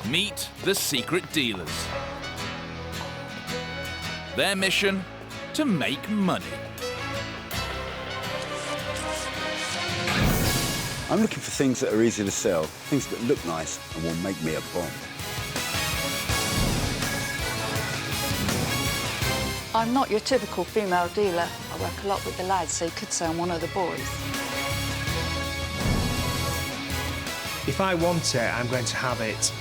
Meet the secret dealers. Their mission? To make money. I'm looking for things that are easy to sell, things that look nice and will make me a bomb. I'm not your typical female dealer. I work a lot with the lads, so you could say I'm one of the boys. If I want it, I'm going to have it.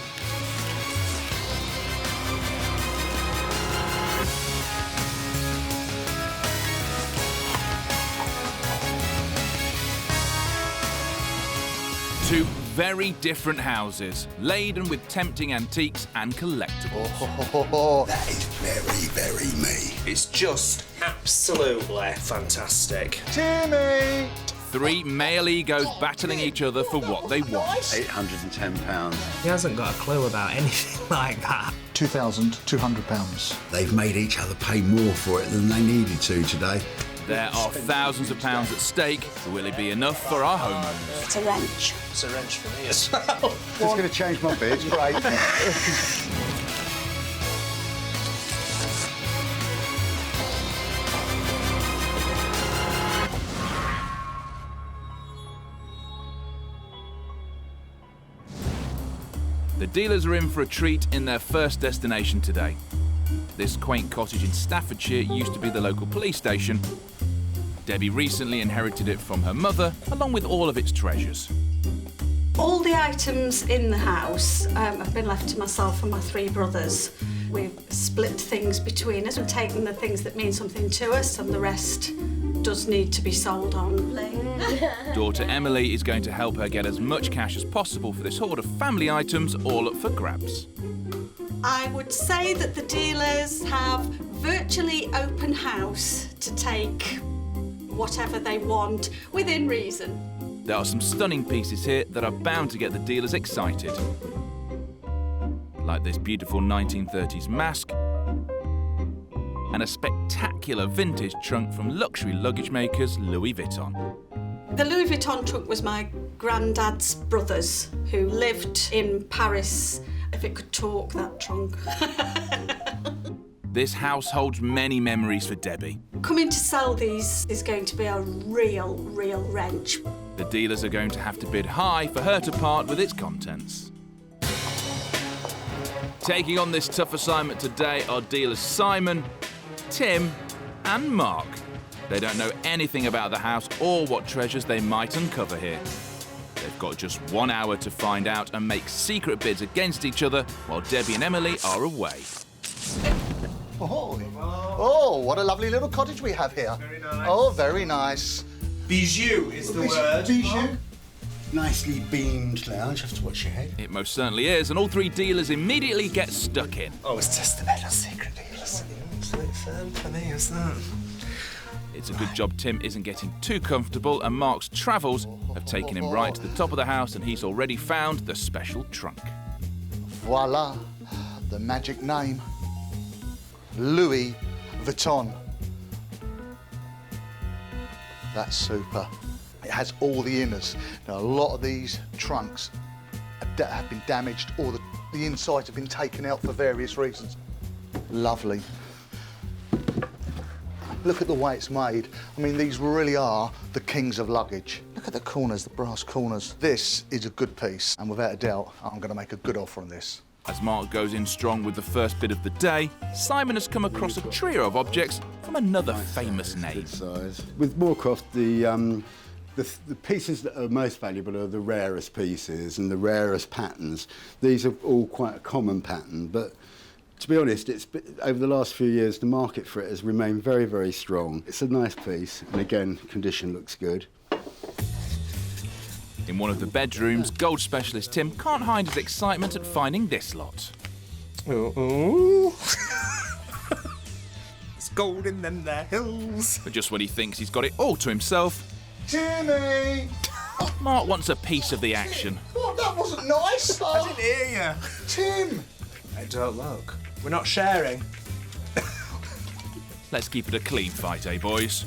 Two very different houses, laden with tempting antiques and collectibles. That is very, very me. It's just absolutely fantastic. Timmy! Three male egos battling each other for what they want. £810. He hasn't got a clue about anything like that. £2,200. They've made each other pay more for it than they needed to today. There are thousands of pounds at stake. Will it be enough for our homeowners? It's a wrench. It's a wrench for me as well. Just going to change my bid, great. The dealers are in for a treat in their first destination today. This quaint cottage in Staffordshire used to be the local police station. Debbie recently inherited it from her mother, along with all of its treasures. All the items in the house have been left to myself and my three brothers. We've split things between us and taken the things that mean something to us, and the rest does need to be sold on. Daughter Emily is going to help her get as much cash as possible for this hoard of family items, all up for grabs. I would say that the dealers have virtually open house to take whatever they want, within reason. There are some stunning pieces here that are bound to get the dealers excited. Like this beautiful 1930s mask and a spectacular vintage trunk from luxury luggage makers Louis Vuitton. The Louis Vuitton trunk was my granddad's brother's, who lived in Paris. If it could talk, that trunk. This house holds many memories for Debbie. Coming to sell these is going to be a real wrench. The dealers are going to have to bid high for her to part with its contents. Taking on this tough assignment today are dealers Simon, Tim and Mark. They don't know anything about the house or what treasures they might uncover here. They've got just 1 hour to find out and make secret bids against each other while Debbie and Emily are away. Oh, what a lovely little cottage we have here. Very nice. Oh, very nice. Bijou is the word. Bijou. Nicely beamed lounge. Have to watch your head. It most certainly is, and all three dealers immediately get stuck in. Always test the bed on secret dealers. It's a bit firm for me, isn't it? It's a good job Tim isn't getting too comfortable, and Mark's travels have taken him right to the top of the house, and he's already found the special trunk. Voila, the magic name. Louis Vuitton. That's super. It has all the inners. Now, a lot of these trunks have been damaged, or the insides have been taken out for various reasons. Lovely. Look at the way it's made. I mean, these really are the kings of luggage. Look at the corners, the brass corners. This is a good piece, and without a doubt, I'm going to make a good offer on this. As Mark goes in strong with the first bid of the day, Simon has come across a trio of objects from another famous name. Good size. With Moorcroft, the pieces that are most valuable are the rarest pieces and the rarest patterns. These are all quite a common pattern, but to be honest, over the last few years, the market for it has remained very, very strong. It's a nice piece, and again, condition looks good. In one of the bedrooms, gold specialist Tim can't hide his excitement at finding this lot. Ooh. It's gold in them there hills. But just when he thinks he's got it all to himself, Timmy! Mark wants a piece of the action. What? That wasn't nice. I didn't hear you. Tim! Hey, don't look. We're not sharing. Let's keep it a clean fight, eh, boys?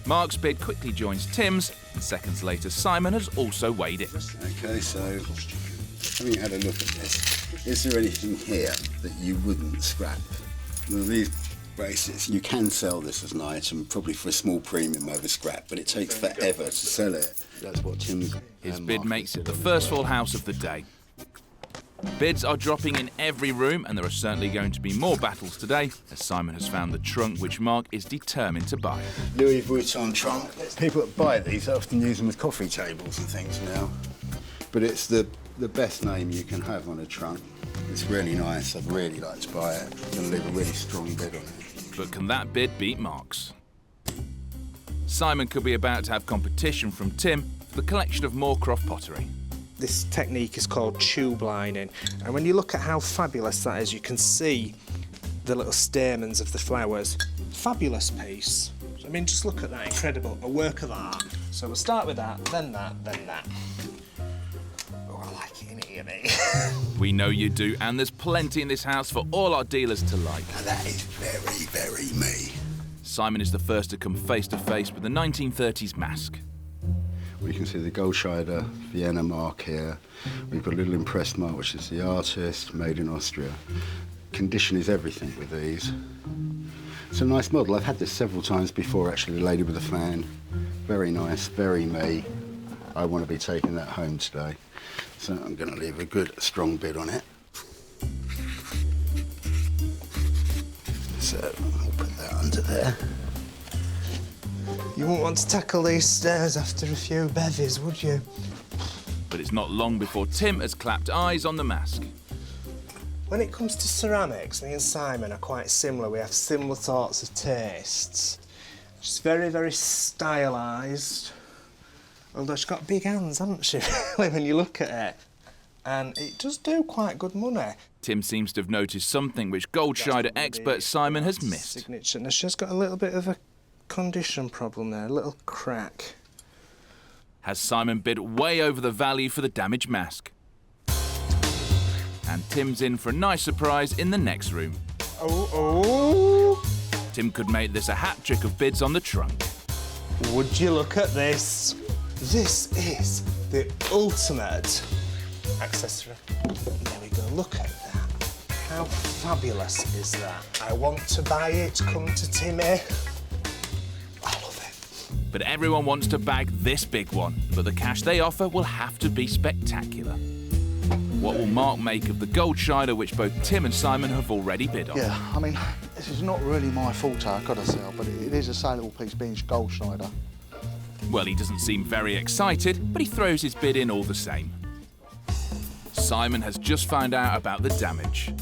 Mark's bid quickly joins Tim's, and seconds later, Simon has also weighed it. Okay, so having had a look at this, is there anything here that you wouldn't scrap? Well, these bracelets, you can sell this as an item, probably for a small premium over scrap, but it takes forever to sell it. That's what Tim's... His bid makes it the first full house of the day. Bids are dropping in every room, and there are certainly going to be more battles today, as Simon has found the trunk which Mark is determined to buy. Louis Vuitton trunk. People that buy these often use them as coffee tables and things now. But it's the best name you can have on a trunk. It's really nice. I'd really like to buy it. I'm going to leave a really strong bid on it. But can that bid beat Mark's? Simon could be about to have competition from Tim for the collection of Moorcroft pottery. This technique is called tube lining, and when you look at how fabulous that is, you can see the little stamens of the flowers. Fabulous piece. I mean, just look at that, incredible, a work of art. So we'll start with that, then that, then that. Oh, I like it in here, mate. We know you do, and there's plenty in this house for all our dealers to like. Now that is very, very me. Simon is the first to come face to face with the 1930s mask. We can see the Goldscheider Vienna mark here. We've got a little impressed mark, which is the artist, made in Austria. Condition is everything with these. It's a nice model. I've had this several times before, actually, the lady with the fan. Very nice, very me. I want to be taking that home today. So I'm going to leave a good, strong bid on it. So I'll put that under there. You wouldn't want to tackle these stairs after a few bevies, would you? But it's not long before Tim has clapped eyes on the mask. When it comes to ceramics, me and Simon are quite similar. We have similar sorts of tastes. She's very, very stylised. Although she's got big hands, hasn't she, really, when you look at it? And it does do quite good money. Tim seems to have noticed something which Goldscheider expert Simon has missed. Signature. Now, she's got a little bit of a condition problem there, a little crack. Has Simon bid way over the value for the damaged mask? And Tim's in for a nice surprise in the next room. Oh. Tim could make this a hat trick of bids on the trunk. Would you look at this? This is the ultimate accessory. There we go, look at that. How fabulous is that? I want to buy it, come to Timmy. But everyone wants to bag this big one, but the cash they offer will have to be spectacular. What will Mark make of the Goldscheider which both Tim and Simon have already bid on? Yeah, I mean, this is not really my forte, I've got to say, but it is a saleable piece being Goldscheider. Well, he doesn't seem very excited, but he throws his bid in all the same. Simon has just found out about the damage.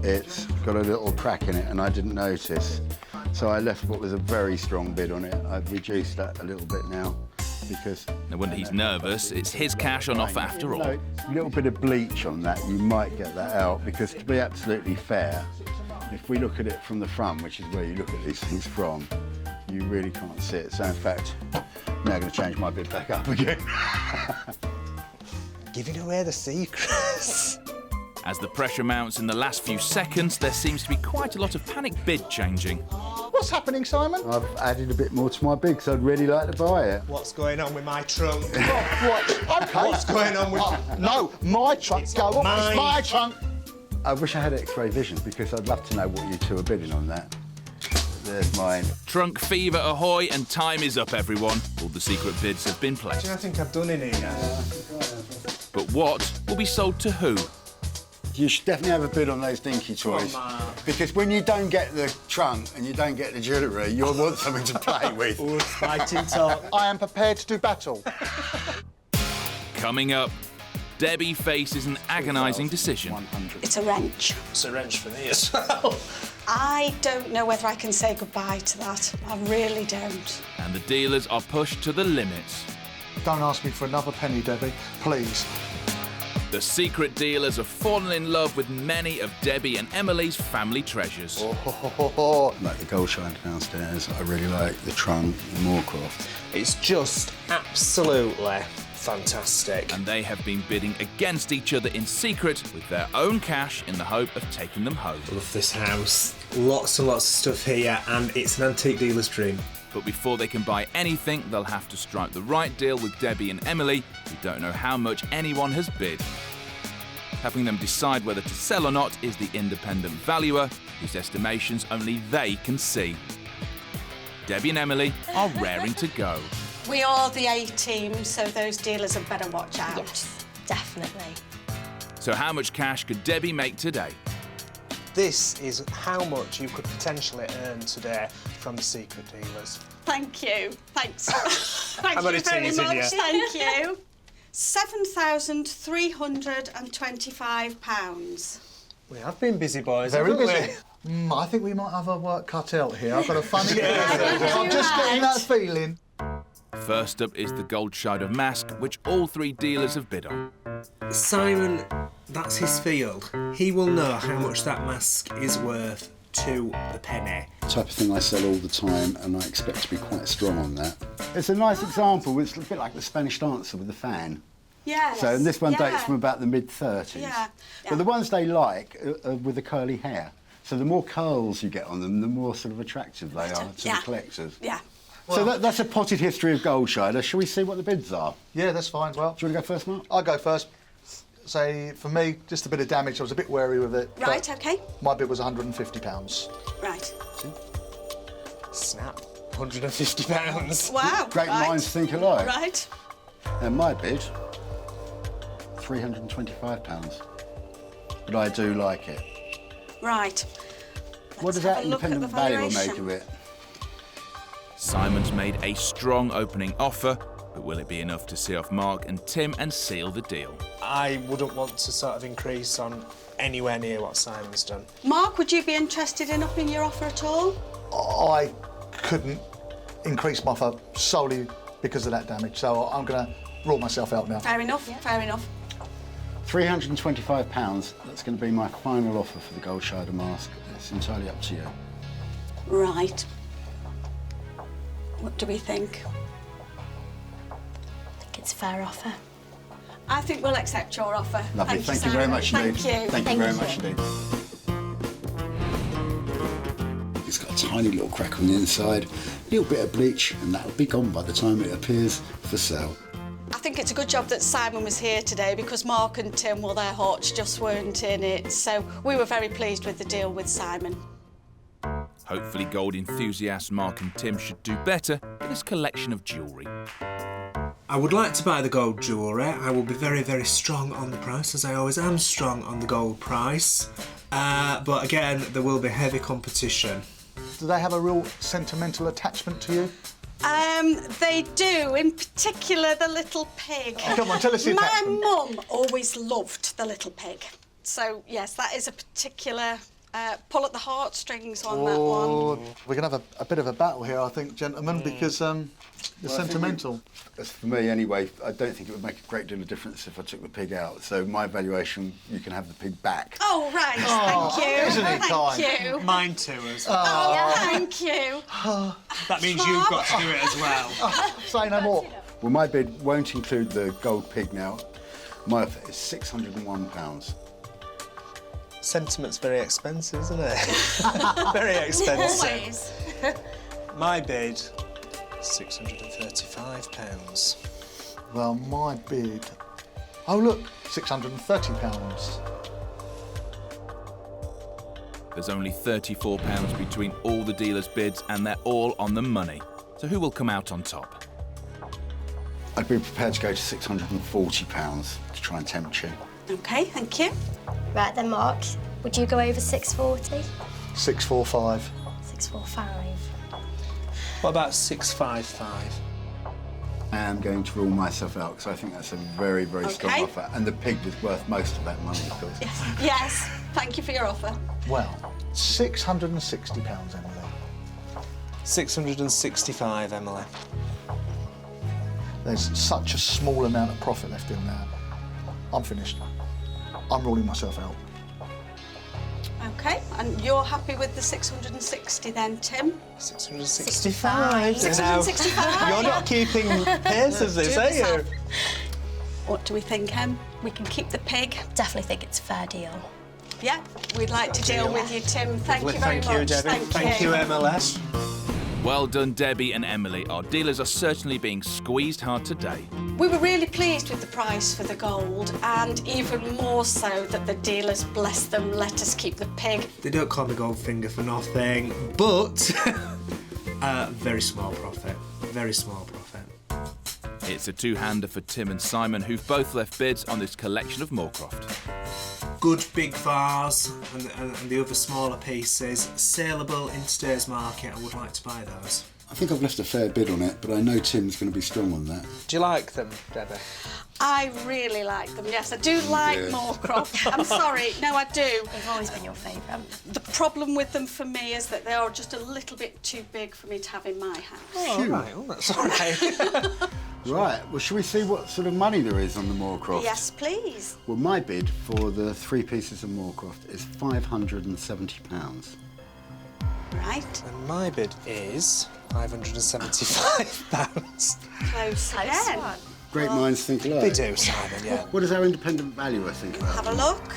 It's got a little crack in it and I didn't notice. So I left what was a very strong bid on it. I've reduced that a little bit now because... No wonder he's nervous. It's his cash on offer after all. A little bit of bleach on that, you might get that out because to be absolutely fair, if we look at it from the front, which is where you look at these things from, you really can't see it. So in fact, I'm now going to change my bid back up again. Giving away the secrets. As the pressure mounts in the last few seconds, there seems to be quite a lot of panic bid changing. What's happening, Simon? I've added a bit more to my bid because I'd really like to buy it. What's going on with my trunk? What? Okay. What's going on with... No, my trunk. Go on, it's my trunk. I wish I had X-ray vision because I'd love to know what you two are bidding on that. There's mine. Trunk fever ahoy, and time is up, everyone. All the secret bids have been placed. Do you know, I think I've done in here. But what will be sold to who? You should definitely have a bid on those dinky toys. Because when you don't get the trunk and you don't get the jewellery, you'll want something to play with. All fighting talk. I am prepared to do battle. Coming up, Debbie faces an agonising decision. 100. It's a wrench. It's a wrench for me as well. I don't know whether I can say goodbye to that. I really don't. And the dealers are pushed to the limits. Don't ask me for another penny, Debbie, please. The secret dealers have fallen in love with many of Debbie and Emily's family treasures. Like the Goldscheider downstairs, I really like the trunk, the Moorcroft. It's just absolutely fantastic. And they have been bidding against each other in secret with their own cash in the hope of taking them home. Love this house. Lots and lots of stuff here, and it's an antique dealer's dream. But before they can buy anything, they'll have to strike the right deal with Debbie and Emily, who don't know how much anyone has bid. Helping them decide whether to sell or not is the independent valuer, whose estimations only they can see. Debbie and Emily are raring to go. We are the A-team, so those dealers had better watch out. Yes, definitely. So how much cash could Debbie make today? This is how much you could potentially earn today from the secret dealers. Thank you. Thanks. Thank many you very teasing much. you? Thank you. £7,325. We have been busy boys, Very haven't busy. I think we might have our work cut out here. I've got a funny feeling. I'm just getting that feeling. First up is the Goldscheider mask, which all three dealers have bid on. Simon, that's his field. He will know how much that mask is worth to the penny. Type of thing I sell all the time, and I expect to be quite strong on that. It's a nice example. It's a bit like the Spanish dancer with the fan. Yes. So, and this one dates yeah. from about the mid-30s. Yeah. But the ones they like are with the curly hair. So the more curls you get on them, the more sort of attractive they are to the collectors. Yeah. So that's a potted history of Goldscheider. Shall we see what the bids are? Yeah, that's fine. Well, Do you want to go first, Mark? I'll go first. Say, for me, just a bit of damage. I was a bit wary with it. Right, but OK. My bid was £150. Right. Snap. £150. Wow. Great right. minds think alike. Right. And my bid, £325. But I do like it. Right. What does Let's that have a look at independent the valuer make valuation. of it? Simon's made a strong opening offer, but will it be enough to see off Mark and Tim and seal the deal? I wouldn't want to sort of increase on anywhere near what Simon's done. Mark, would you be interested in upping your offer at all? I couldn't increase my offer solely because of that damage, so I'm going to rule myself out now. Fair enough. Fair enough. £325. That's going to be my final offer for the Goldscheider mask. It's entirely up to you. Right. What do we think? I think it's a fair offer. I think we'll accept your offer. Lovely. Thank you very Simon. much Thank indeed. you. Thank you very much indeed. It's got a tiny little crack on the inside, a little bit of bleach, and that'll be gone by the time it appears for sale. I think it's a good job that Simon was here today because Mark and Tim, well, their hearts just weren't in it. So we were very pleased with the deal with Simon. Hopefully gold enthusiasts Mark and Tim should do better with this collection of jewellery. I would like to buy the gold jewellery. I will be very, very strong on the price, as I always am strong on the gold price. But again, there will be heavy competition. Do they have a real sentimental attachment to you? They do, in particular the little pig. Oh, come on, tell us the My attachment. mum always loved the little pig. So, yes, that is a particular pull at the heartstrings on that one. We're going to have a bit of a battle here, I think, gentlemen, because it's sentimental. As for me, anyway, I don't think it would make a great deal of difference if I took the pig out. So my valuation, you can have the pig back. Oh, right, thank you. isn't he kind? Thank you. Mine too, as well. Oh, thank you. That means you've got to do it as well. Say no more. Well, my bid won't include the gold pig now. My offer is £601. Sentiment's very expensive, isn't it? Very expensive. Always. My bid, £635. Well, my bid... Oh, look, £630. There's only £34 between all the dealers' bids and they're all on the money. So who will come out on top? I'd be prepared to go to £640 to try and tempt you. OK, thank you. Right then, Mark, would you go over 640? 645. 645. What about 655? I am going to rule myself out because I think that's a very, very strong Okay. offer. And the pig was worth most of that money, of course. Yes, thank you for your offer. Well, £660, Emily. 665, Emily. There's such a small amount of profit left in there. I'm finished. I'm ruling myself out. OK, and you're happy with the 660 then, Tim? 665. 665. You're not keeping pace of this, are you? What do we think, Em? We can keep the pig. Definitely think it's a fair deal. Yeah, we'd like to deal with you, Tim. Thank you very Thank you, much. Debbie. Thank you, Emily. Well done, Debbie and Emily. Our dealers are certainly being squeezed hard today. We were really pleased with the price for the gold, and even more so that the dealers, bless them, let us keep the pig. They don't call me Goldfinger for nothing, but very small profit. Very small profit. It's a two-hander for Tim and Simon, who've both left bids on this collection of Moorcroft. Good big vase and the other smaller pieces, saleable in today's market. I would like to buy those. I think I've left a fair bid on it, but I know Tim's going to be strong on that. Do you like them, Debbie? I really like them, yes. I do like Moorcroft. I'm sorry, no, I do. They've always been your favourite. The problem with them for me is that they are just a little bit too big for me to have in my house. Oh, right. Oh, that's all right. Right, well, shall we see what sort of money there is on the Moorcroft? Yes, please. Well, my bid for the 3 pieces of Moorcroft is £570. Right. And my bid is £575. Close again. Great minds think alike. They do, Simon, yeah. What does our independent valuer think about Have a them? look.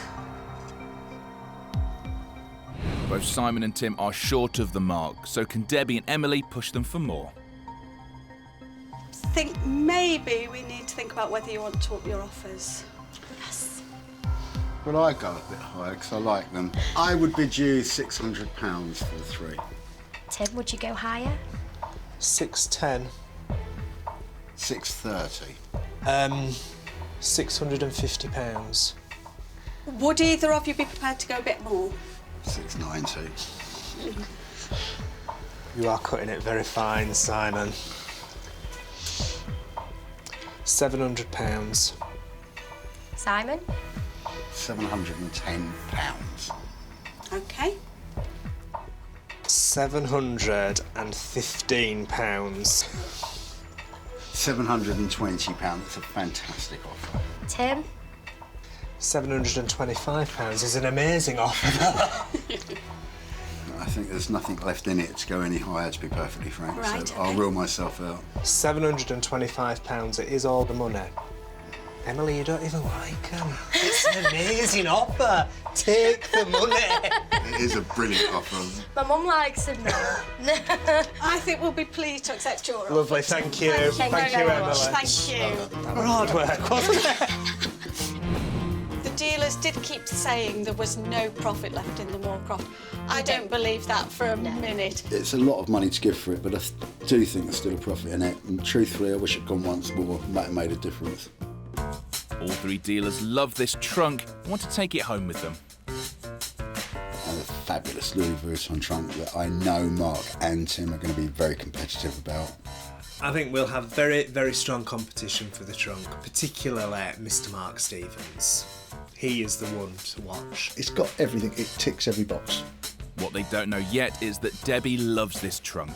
Both Simon and Tim are short of the mark, so can Debbie and Emily push them for more? Think maybe we need to think about whether you want to up your offers. Yes. Well, I go a bit higher because I like them. I would bid you £600 for the 3. Tim, would you go higher? 610. £630. £650. Would either of you be prepared to go a bit more? £690. You are cutting it very fine, Simon. £700. Simon? £710. Okay. £715. £720. It's a fantastic offer. Tim? £725 is an amazing offer. I think there's nothing left in it to go any higher, to be perfectly frank. Right, so I'll okay. rule myself out. £725, it is all the money. Emily, you don't even like them. It's an amazing offer. Take the money. It is a brilliant offer. My mum likes them now. I think we'll be pleased to accept your offer. Lovely, thank you. Thank you you, very Emily. much. Thank you. Hard work, wasn't it? The dealers did keep saying there was no profit left in the Moorcroft. I don't believe that for a minute. It's a lot of money to give for it, but I do think there's still a profit in it. And truthfully, I wish it'd gone once more. Might have made a difference. All 3 dealers love this trunk and want to take it home with them. And a fabulous Louis Vuitton trunk that I know Mark and Tim are going to be very competitive about. I think we'll have very, very strong competition for the trunk, particularly Mr. Mark Stevens. He is the one to watch. It's got everything. It ticks every box. What they don't know yet is that Debbie loves this trunk.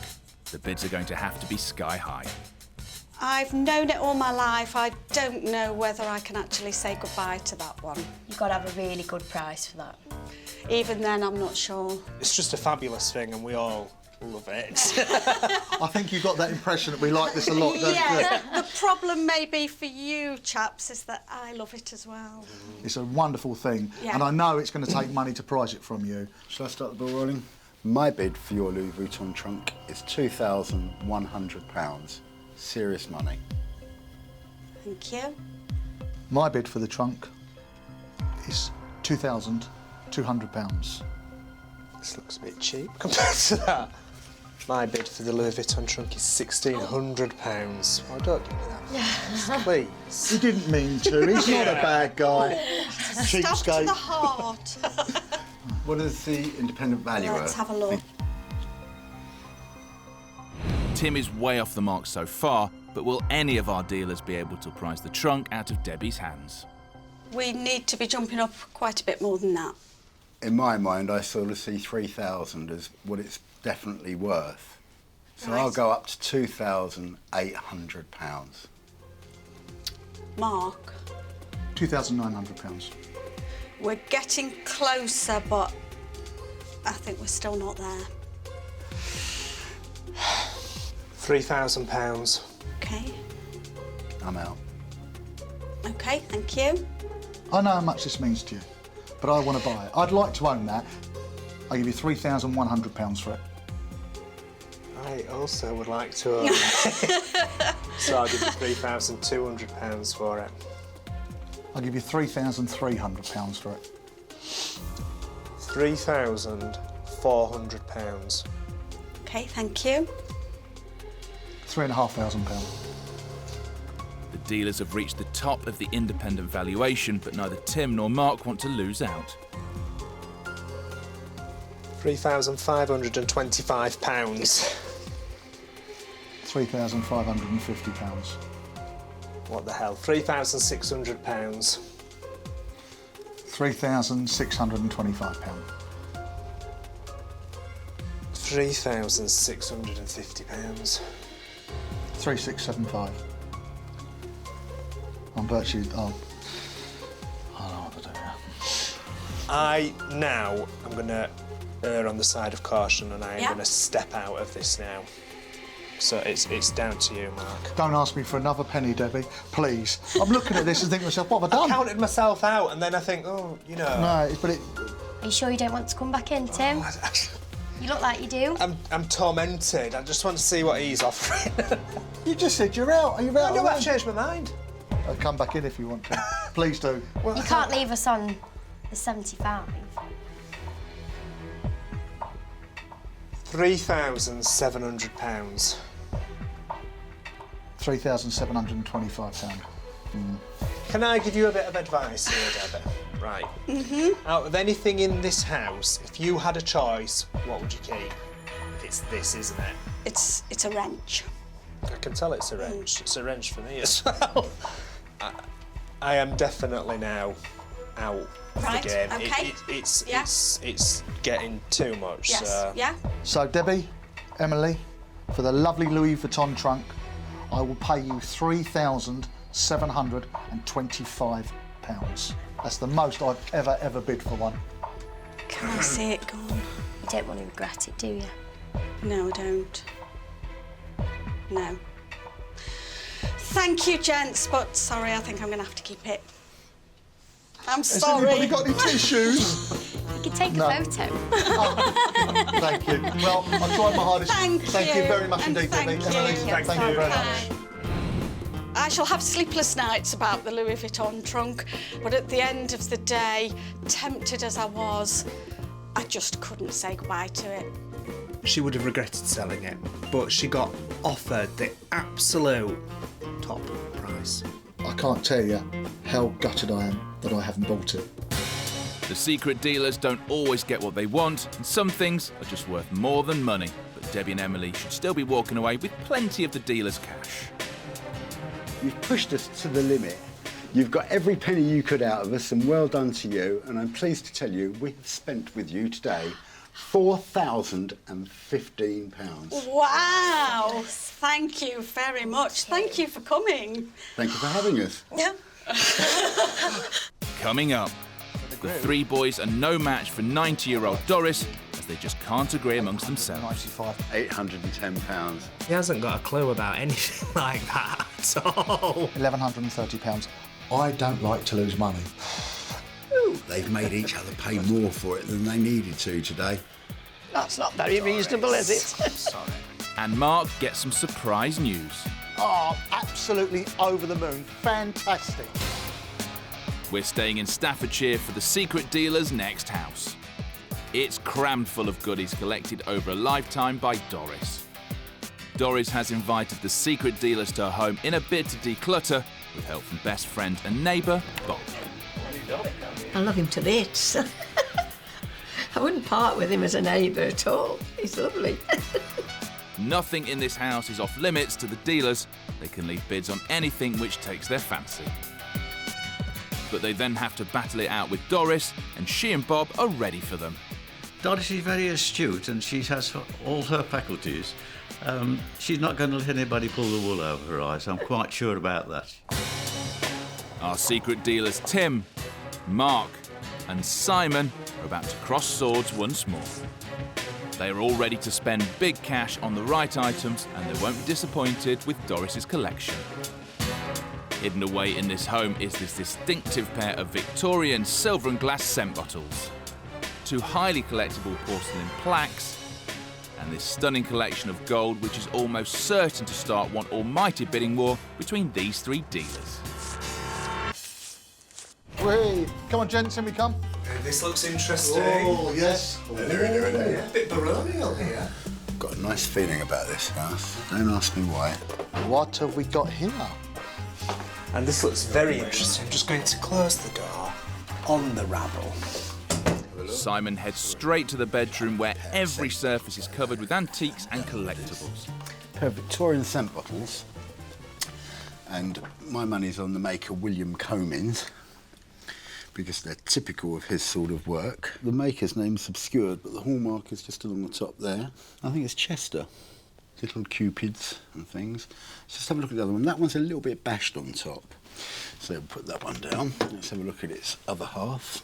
The bids are going to have to be sky high. I've known it all my life. I don't know whether I can actually say goodbye to that one. You've got to have a really good price for that. Even then, I'm not sure. It's just a fabulous thing and we all love it. I think you got that impression that we like this a lot, don't you? Yeah, the problem maybe for you chaps is that I love it as well. It's a wonderful thing, Yeah. and I know it's going to take money to price it from you. Shall I start the ball rolling? My bid for your Louis Vuitton trunk is £2,100. Serious money. Thank you. My bid for the trunk is £2,200. This looks a bit cheap compared to that. My bid for the Louis Vuitton trunk is £1,600. Oh, don't give me that, please. He didn't mean to. He's not a bad guy. Stuff to Cheapskate. the heart. What is the independent valuer? Let's have a look. Tim is way off the mark so far, but will any of our dealers be able to prize the trunk out of Debbie's hands? We need to be jumping up quite a bit more than that. In my mind, I sort of see 3,000 as what it's definitely worth. So Right. I'll go up to £2,800. Mark, £2,900. we're getting closer, but I think we're still not there. £3,000. Okay. I'm out. Okay, thank you. I know how much this means to you, but I want to buy it. I'd like to own that. I'll give you £3,100 for it. I also would like to own it. So I'll give you £3,200 for it. I'll give you £3,300 for it. £3,400. OK, thank you. £3,500. The dealers have reached the top of the independent valuation, but neither Tim nor Mark want to lose out. £3,525. £3,550. What the hell? £3,600. £3,625. £3,650. 3675. I'm virtually. Oh, I don't know what to do here. I now am going to err on the side of caution, and I am going to step out of this now. So it's down to you, Mark. Don't ask me for another penny, Debbie, please. I'm looking at this and thinking to myself, what have I done? I counted myself out, and then I think, oh, you know. No, but it. Are you sure you don't want to come back in, Tim? You look like you do. I'm tormented. I just want to see what he's offering. You just said you're out. Are you out? No, I've changed my mind. I'll come back in if you want to. Please do. Well, you can't leave us on the 75. £3,700. £3,725. Can I give you a bit of advice here, Debbie? Right. Out of anything in this house, if you had a choice, what would you keep? It's this, isn't it? It's a wrench. I can tell it's a wrench. It's a wrench for me as well. I am definitely now out of the game. OK. It's getting too much. Yes, So. yeah. So, Debbie, Emily, for the lovely Louis Vuitton trunk, I will pay you £3,725. That's the most I've ever bid for one. Can I see it gone? You don't want to regret it, do you? No, I don't. No. Thank you, gents, but sorry, I think I'm going to have to keep it. I'm sorry. Has anybody got any tissues? You can take a photo. Thank you. Well, I tried my hardest. Thank you very much and indeed, thank Debbie. you. Emily, thank you very much. I shall have sleepless nights about the Louis Vuitton trunk, but at the end of the day, tempted as I was, I just couldn't say goodbye to it. She would have regretted selling it, but she got offered the absolute top price. I can't tell you how gutted I am that I haven't bought it. The secret dealers don't always get what they want, and some things are just worth more than money. But Debbie and Emily should still be walking away with plenty of the dealer's cash. You've pushed us to the limit. You've got every penny you could out of us, and well done to you. And I'm pleased to tell you we have spent with you today £4,015. Wow! Thank you very much. Thank you for coming. Thank you for having us. Yeah. Coming up, the three boys are no match for 90-year-old Doris, as they just can't agree amongst themselves. £810. He hasn't got a clue about anything like that at all. £1,130. I don't like to lose money. They've made each other pay more for it than they needed to today. That's not very reasonable, is it? Sorry. And Mark gets some surprise news. Oh, absolutely over the moon. Fantastic. We're staying in Staffordshire for the secret dealer's next house. It's crammed full of goodies collected over a lifetime by Doris. Doris has invited the secret dealers to her home in a bid to declutter, with help from best friend and neighbour, Bob. I love him to bits. I wouldn't part with him as a neighbour at all. He's lovely. Nothing in this house is off limits to the dealers. They can leave bids on anything which takes their fancy. But they then have to battle it out with Doris, and she and Bob are ready for them. Doris is very astute and she has all her faculties. She's not going to let anybody pull the wool over her eyes. I'm quite sure about that. Our secret dealers Tim, Mark and Simon are about to cross swords once more. They are all ready to spend big cash on the right items, and they won't be disappointed with Doris's collection. Hidden away in this home is this distinctive pair of Victorian silver and glass scent bottles, two highly collectible porcelain plaques, and this stunning collection of gold, which is almost certain to start one almighty bidding war between these three dealers. Wait, come on, gents, in we come. This looks interesting. Oh, yes. A bit baronial here. Got a nice feeling about this house. Don't ask me why. What have we got here? And this looks very interesting. I'm just going to close the door on the rabble. Simon heads straight to the bedroom where every surface is covered with antiques and collectibles. A pair of Victorian scent bottles. And my money's on the maker William Comins, because they're typical of his sort of work. The maker's name's obscured, but the hallmark is just along the top there. I think it's Chester. Little cupids and things. Let's just have a look at the other one. That one's a little bit bashed on top. So we'll put that one down. Let's have a look at its other half.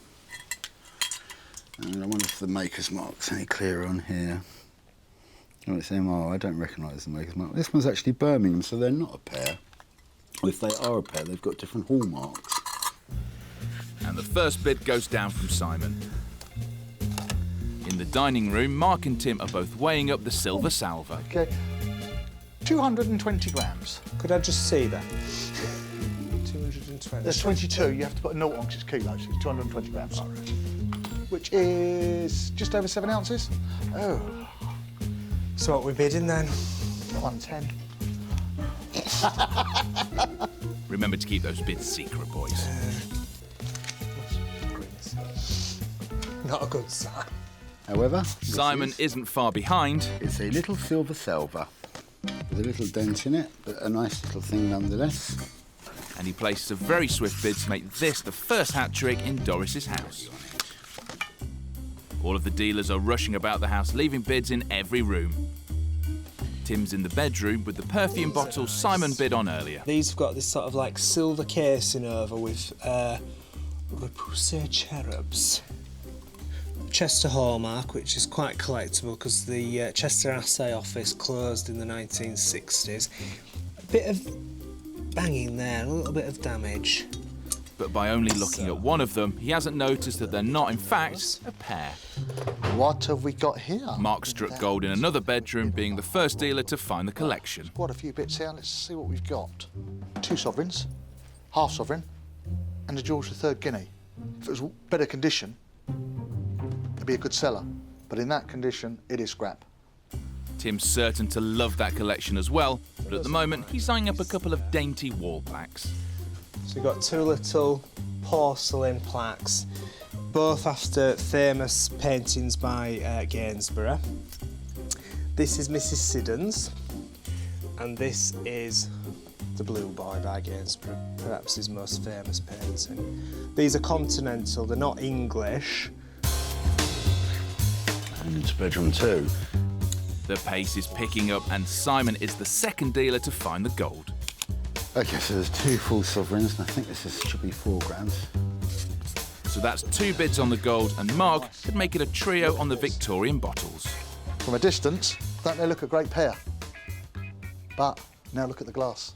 And I wonder if the maker's mark's any clearer on here. Oh, it's MR. I don't recognise the maker's mark. This one's actually Birmingham, so they're not a pair. Or if they are a pair, they've got different hallmarks. And the first bid goes down from Simon. In the dining room, Mark and Tim are both weighing up the silver salver. Okay. 220 grams. Could I just see that? 220. There's 22. You have to put a naught on because it's kilos. It's 220 grams. Which is just over 7 ounces. Oh. So what are we bidding then? 110. Remember to keep those bids secret, boys. Not a good sign. However, Simon isn't far behind. It's a little silver salver with a little dent in it, but a nice little thing nonetheless. And he places a very swift bid to make this the first hat trick in Doris's house. All of the dealers are rushing about the house, leaving bids in every room. Tim's in the bedroom with the perfume bottles Simon bid on earlier. These have got this sort of like silver casing over with repoussé cherubs. Chester hallmark, which is quite collectible because the Chester assay office closed in the 1960s. A bit of banging there, a little bit of damage. But by only looking at one of them, he hasn't noticed that they're not, in fact, a pair. What have we got here? Mark struck gold in another bedroom, being the first dealer to find the collection. Quite a few bits here. Let's see what we've got. 2 sovereigns, half sovereign, and a George III guinea. If it was better condition, it'd be a good seller. But in that condition, it is scrap. Tim's certain to love that collection as well, but at the moment, he's eyeing up a couple of dainty wall plaques. So we've got 2 little porcelain plaques, both after famous paintings by Gainsborough. This is Mrs. Siddons, and this is The Blue Boy by Gainsborough, perhaps his most famous painting. These are continental, they're not English. And into bedroom 2. The pace is picking up, and Simon is the second dealer to find the gold. Okay, so there's 2 full sovereigns, and I think this should be 4 grams. So that's 2 bids on the gold, and Mark could make it a trio on the Victorian bottles. From a distance, don't they look a great pair? But now look at the glass.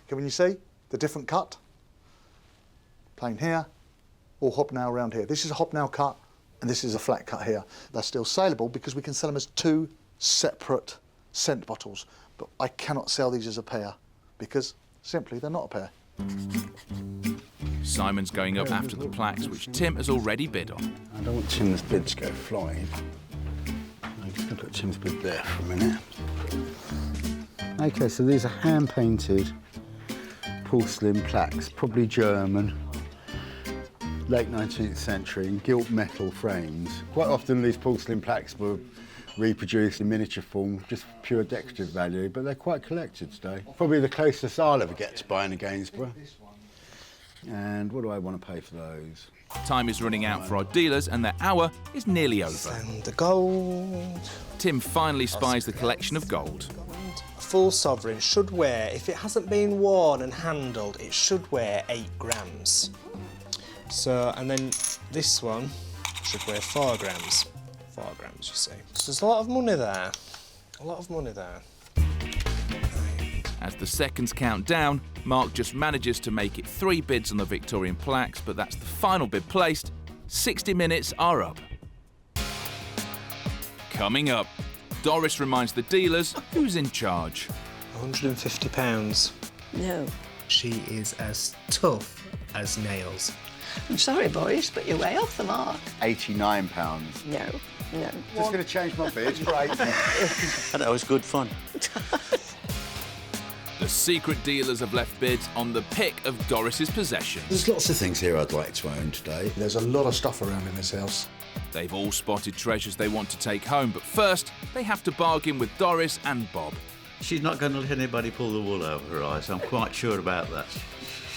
Can you see the different cut? Plain here, or hobnail around here. This is a hobnail cut, and this is a flat cut here. They're still saleable because we can sell them as 2 separate scent bottles, but I cannot sell these as a pair because simply they're not a pair. Simon's going up after the plaques, which Tim has already bid on. I don't want Tim's bid to go flying. I'm just going to put Tim's bid there for a minute. Okay, so these are hand-painted porcelain plaques, probably German, late 19th century, in gilt metal frames. Quite often these porcelain plaques were reproduced in miniature form, just pure decorative value, but they're quite collected today. Probably the closest I'll ever get to buying a Gainsborough. And what do I want to pay for those? Time is running out for our dealers, and their hour is nearly over. And the gold. Tim finally spies the collection of gold. A full sovereign should weigh, if it hasn't been worn and handled, it should weigh 8 grams. So, and then this one should weigh 4 grams. 4 grams, you see. So there's a lot of money there. A lot of money there. As the seconds count down, Mark just manages to make it 3 bids on the Victorian plaques, but that's the final bid placed. 60 minutes are up. Coming up, Doris reminds the dealers who's in charge. £150. No. She is as tough as nails. I'm sorry, boys, but you're way off the mark. £89. No, no. Just going to change my bid. Great. That was good fun. The secret dealers have left bids on the pick of Doris's possessions. There's lots of things here I'd like to own today. There's a lot of stuff around in this house. They've all spotted treasures they want to take home, but first they have to bargain with Doris and Bob. She's not going to let anybody pull the wool over her eyes. I'm quite sure about that.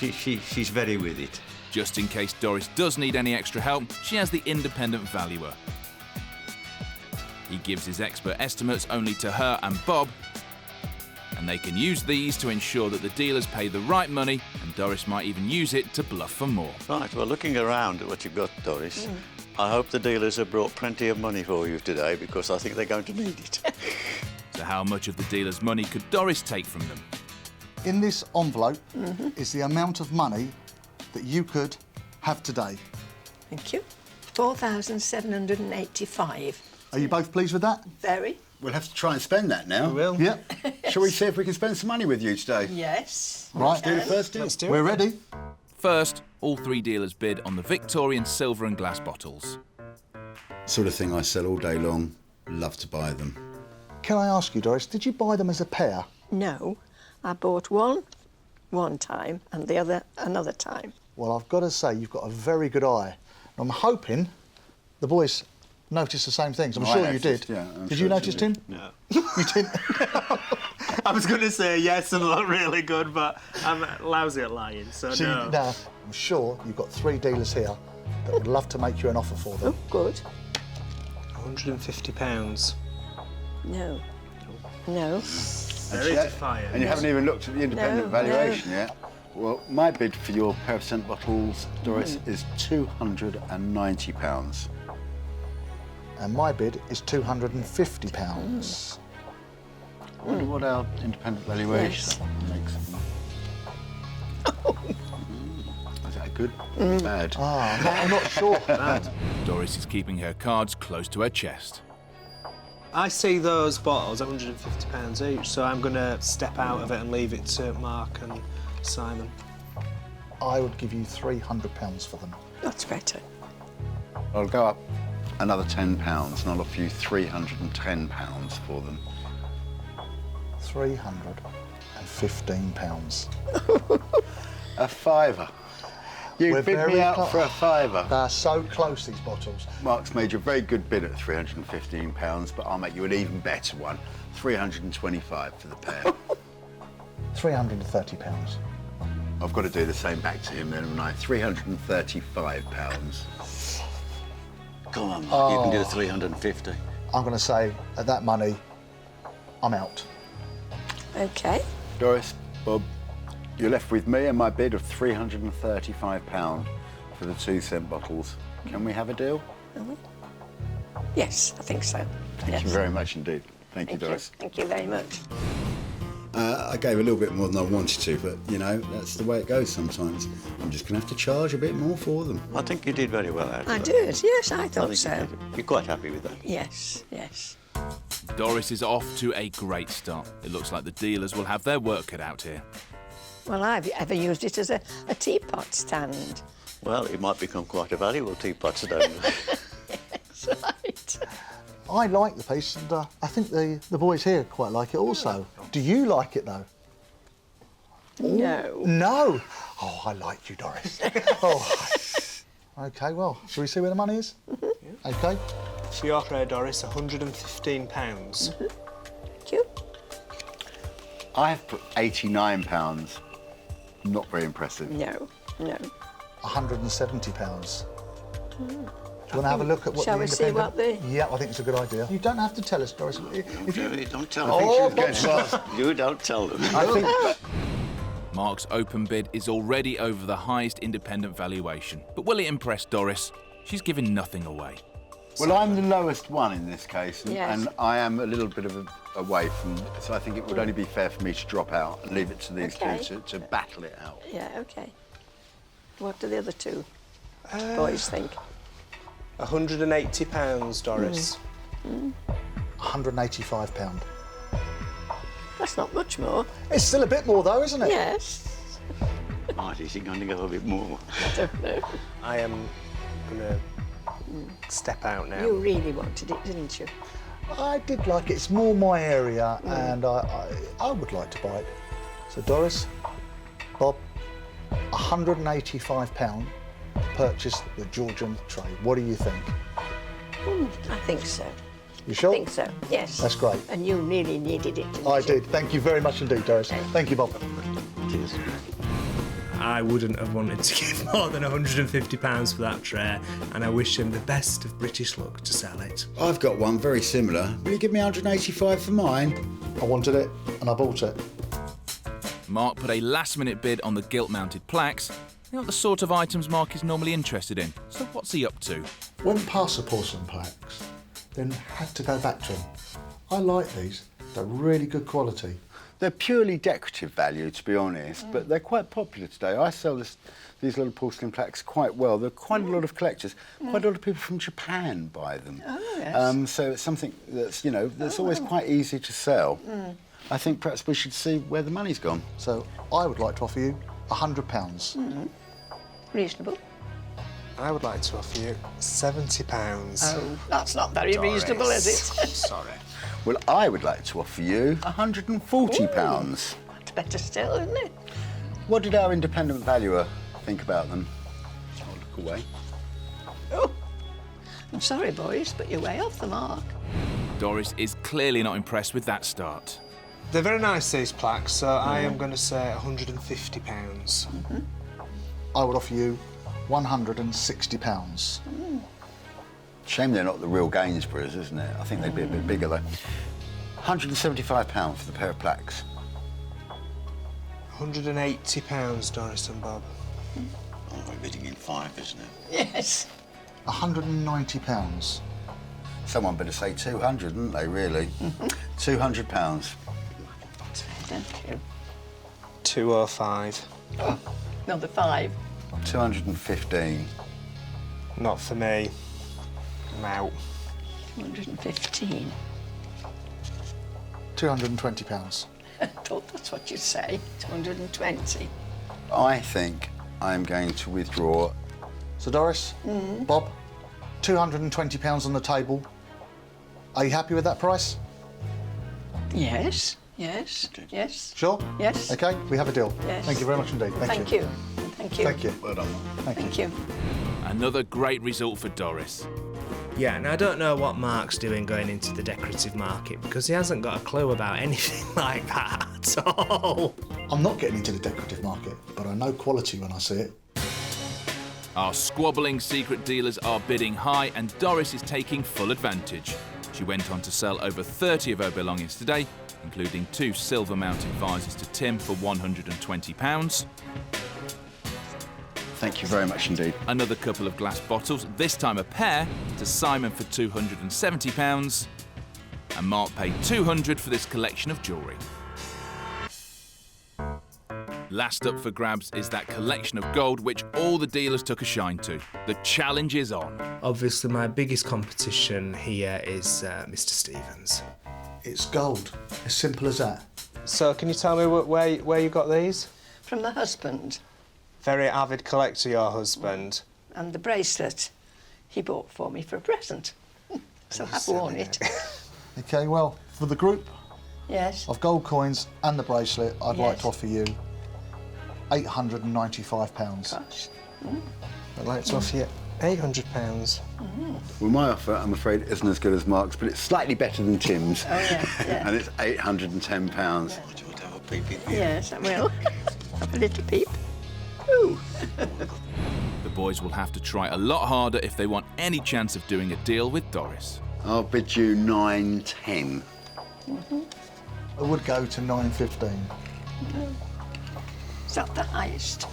She's very with it. Just in case Doris does need any extra help, she has the independent valuer. He gives his expert estimates only to her and Bob, and they can use these to ensure that the dealers pay the right money, and Doris might even use it to bluff for more. Right, well, looking around at what you've got, Doris, I hope the dealers have brought plenty of money for you today, because I think they're going to need it. So how much of the dealers' money could Doris take from them? In this envelope is the amount of money that you could have today. Thank you. 4,785. Are you both pleased with that? Very. We'll have to try and spend that now. We will. Yeah. Shall we see if we can spend some money with you today? Yes. Right. Do the first deal. Let's do it. We're ready. First, all three dealers bid on the Victorian silver and glass bottles. Sort of thing I sell all day long. Love to buy them. Can I ask you, Doris, did you buy them as a pair? No, I bought one time and the other another time. Well, I've got to say, you've got a very good eye. I'm hoping the boys noticed the same things. I'm I sure you noticed, did. yeah, I'm Did sure you notice, Tim? No. You didn't? I was going to say yes and look really good, but I'm lousy at lying, so See, no. now, I'm sure you've got 3 dealers here that would love to make you an offer for them. Oh, good. £150. No. No. Very defiant. And you haven't even looked at the independent No, valuation yet. Well, my bid for your percent bottles, Doris, is £290. And my bid is £250. I wonder what our independent valuation makes. Is that good or bad? I'm not sure. Doris is keeping her cards close to her chest. I see those bottles at £150 each, so I'm going to step out of it and leave it to Mark and Simon. I would give you £300 for them. That's better. I'll go up another £10 and I'll offer you £310 for them. £315. A fiver. You We're bid very me out close. for a fiver. They're so close, these bottles. Mark's made you a very good bid at £315, but I'll make you an even better one. £325 for the pair. £330. I've got to do the same back to him then, haven't I? £335. Come on, Mark, you can do the 350. I'm going to say, at that money, I'm out. Okay. Doris, Bob, you're left with me and my bid of £335 for the 2-cent bottles. Can we have a deal? Yes, I think so. Thank you very much indeed. Thank you, Doris. Thank you very much. I gave a little bit more than I wanted to, but, you know, that's the way it goes sometimes. I'm just going to have to charge a bit more for them. I think you did very well out of I that. did, yes, I I thought think so. you're quite happy with that. Yes, yes. Doris is off to a great start. It looks like the dealers will have their work cut out here. Well, I've ever used it as a teapot stand. Well, it might become quite a valuable teapot today. That's right. I like the piece, and I think the boys here quite like it also. Do you like it, though? No. No? Oh, I like you, Doris. Oh. OK, well, shall we see where the money is? OK. For your prayer, Doris, £115. Thank you. I have put £89. Not very impressive. No, no. £170. Do you want to have a look at what Shall the we see what independent... Yeah, I think it's a good idea. You don't have to tell us, Doris. If you... Really, don't tell I think them. she was going to ask. You don't tell them. I think Mark's open bid is already over the highest independent valuation. But will it impress Doris? She's giving nothing away. Well, I'm the lowest one in this case, and, Yes. and I am a little bit away from, so I think it would only be fair for me to drop out and leave it to these Okay. two to battle it out. Yeah, OK. What do the other two boys think? £180, Doris. £185. That's not much more. It's still a bit more though, isn't it? Yes. Right, is it going to go a bit more? I don't know. I am going to step out now. You really wanted it, didn't you? I did like it. It's more my area, and I would like to buy it. So Doris, Bob, £185 to purchase the Georgian tray. What do you think? I think so. You sure? I think so, yes. That's great. And you really needed it, didn't I you? did. Thank you very much indeed, Doris. Thank you, Bob. Cheers. I wouldn't have wanted to give more than £150 for that tray, and I wish him the best of British luck to sell it. I've got one very similar. Will you give me 185 for mine? I wanted it, and I bought it. Mark put a last-minute bid on the gilt-mounted plaques. They're not the sort of items Mark is normally interested in. So what's he up to? Went past the porcelain plaques, then had to go back to them. I like these. They're really good quality. They're purely decorative value, to be honest, but they're quite popular today. I sell these little porcelain plaques quite well. There are quite a lot of collectors. Quite a lot of people from Japan buy them. Oh, yes. So it's something that's, that's always quite easy to sell. I think perhaps we should see where the money's gone. So I would like to offer you £100. Reasonable. I would like to offer you £70. Oh, that's not very reasonable, is it? Sorry. Well, I would like to offer you £140. That's better still, isn't it? What did our independent valuer think about them? I'll look away. Oh, I'm sorry, boys, but you're way off the mark. Doris is clearly not impressed with that start. They're very nice, these plaques, so I am going to say £150. I would offer you £160. Shame they're not the real Gainsboroughs, isn't it? I think they'd be a bit bigger, though. £175 for the pair of plaques. £180, Doris and Bob. Oh, we're bidding in 5, isn't it? Yes. £190. Someone better say 200, didn't they, really? £200. Thank you. 205. Oh, another 5. 215. Not for me. I'm out. 215. £220. I thought that's what you'd say. 220. I think I'm going to withdraw. So Doris, Bob, £220 on the table. Are you happy with that price? Yes, yes, yes. Sure? Yes. OK, we have a deal. Yes. Thank you very much indeed. Thank you. Thank you. Thank you. Well done. Thank you. Another great result for Doris. Yeah, and I don't know what Mark's doing going into the decorative market because he hasn't got a clue about anything like that at all. I'm not getting into the decorative market, but I know quality when I see it. Our squabbling secret dealers are bidding high and Doris is taking full advantage. She went on to sell over 30 of her belongings today, including 2 silver-mounted vases to Tim for £120. Thank you very much indeed. Another couple of glass bottles, this time a pair, to Simon for £270. And Mark paid £200 for this collection of jewellery. Last up for grabs is that collection of gold which all the dealers took a shine to. The challenge is on. Obviously, my biggest competition here is Mr. Stevens. It's gold. As simple as that. So, can you tell me where you got these? From the husband. Very avid collector, your husband. And the bracelet he bought for me for a present. So I've worn it. OK, well, for the group Yes. of gold coins and the bracelet, I'd like Yes. to offer you £895. Gosh. I'd like to offer you £800. Well, my offer, I'm afraid, isn't as good as Mark's, but it's slightly better than Tim's. Oh, yeah, yeah. And it's £810. I do want to have a peep in here. Yes, I will. Have a little peep. Ooh. The boys will have to try a lot harder if they want any chance of doing a deal with Doris. I'll bid you £910. I would go to £915. Is that the highest?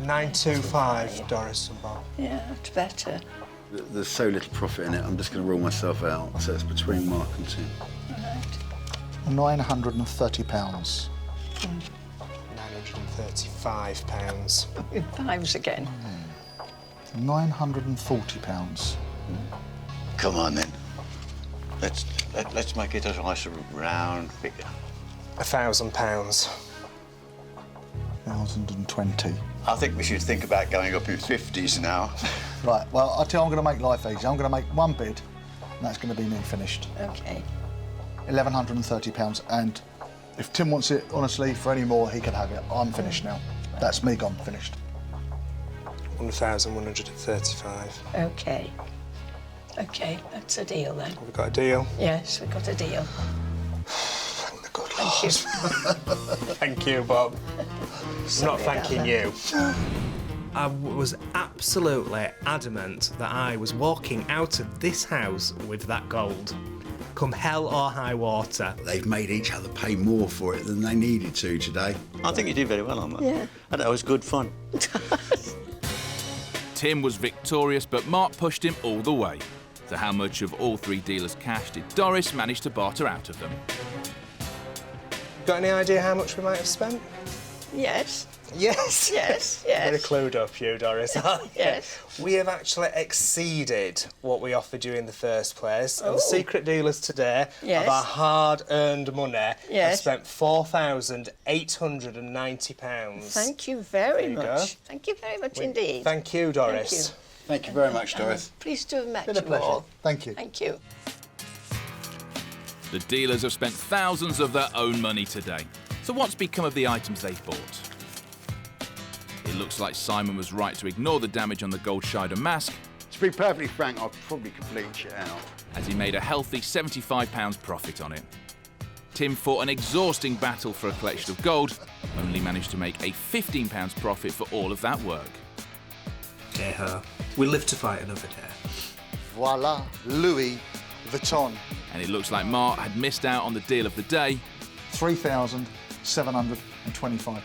£925, Doris and Bob. Yeah, that's better. There's so little profit in it, I'm just going to rule myself out. So it's between Mark and Tim. Right. £930. £935. In 5s again. £940. Come on then. Let's make it a nice round figure. £1,000. 1,020. I think we should think about going up in 50s now. Right, well, I'll tell you, I'm going to make life easy. I'm going to make one bid, and that's going to be me finished. Okay. £1,130, and if Tim wants it, honestly, for any more, he can have it. I'm finished now. That's me gone, finished. 1,135. Okay. Okay, that's a deal then. Have we got a deal? Yes, we've got a deal. Thank the good Thank you. Thank you, Bob. I'm not thanking you. I was absolutely adamant that I was walking out of this house with that gold. Come hell or high water. They've made each other pay more for it than they needed to today. I think you did very well on that. Yeah. And that was good fun. Tim was victorious, but Mark pushed him all the way. So how much of all three dealers' cash did Doris manage to barter out of them? Got any idea how much we might have spent? Yes. Yes. Yes, Very yes. clued up, you, Doris. Yes. We have actually exceeded what we offered you in the first place. And the secret dealers today Yes. of our hard-earned money have Yes. spent £4,890. Thank you very There you go. much. Thank you very much indeed. Thank you, Doris. Thank you. Thank you very much, Doris. Pleased to have met Been a you pleasure. all. Thank you. Thank you. The dealers have spent thousands of their own money today. So what's become of the items they've bought? It looks like Simon was right to ignore the damage on the Goldscheider mask, To be perfectly frank, I've probably completely shit out. as he made a healthy £75 profit on it. Tim fought an exhausting battle for a collection of gold, only managed to make a £15 profit for all of that work. Hey-ho. We live to fight another day. Voila, Louis Vuitton. And it looks like Mark had missed out on the deal of the day. £3,725.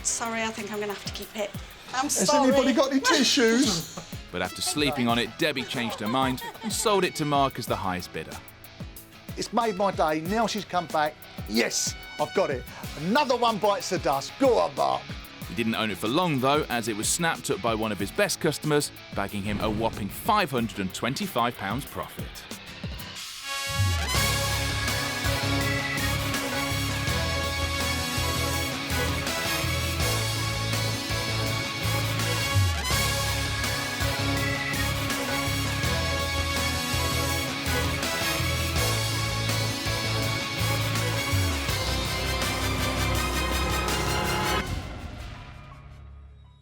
Sorry, I think I'm going to have to keep it. I'm Has sorry. anybody got any tissues? But after sleeping on it, Debbie changed her mind and sold it to Mark as the highest bidder. It's made my day. Now she's come back. Yes, I've got it. Another one bites the dust. Go on, Mark. He didn't own it for long though, as it was snapped up by one of his best customers, bagging him a whopping £525 profit.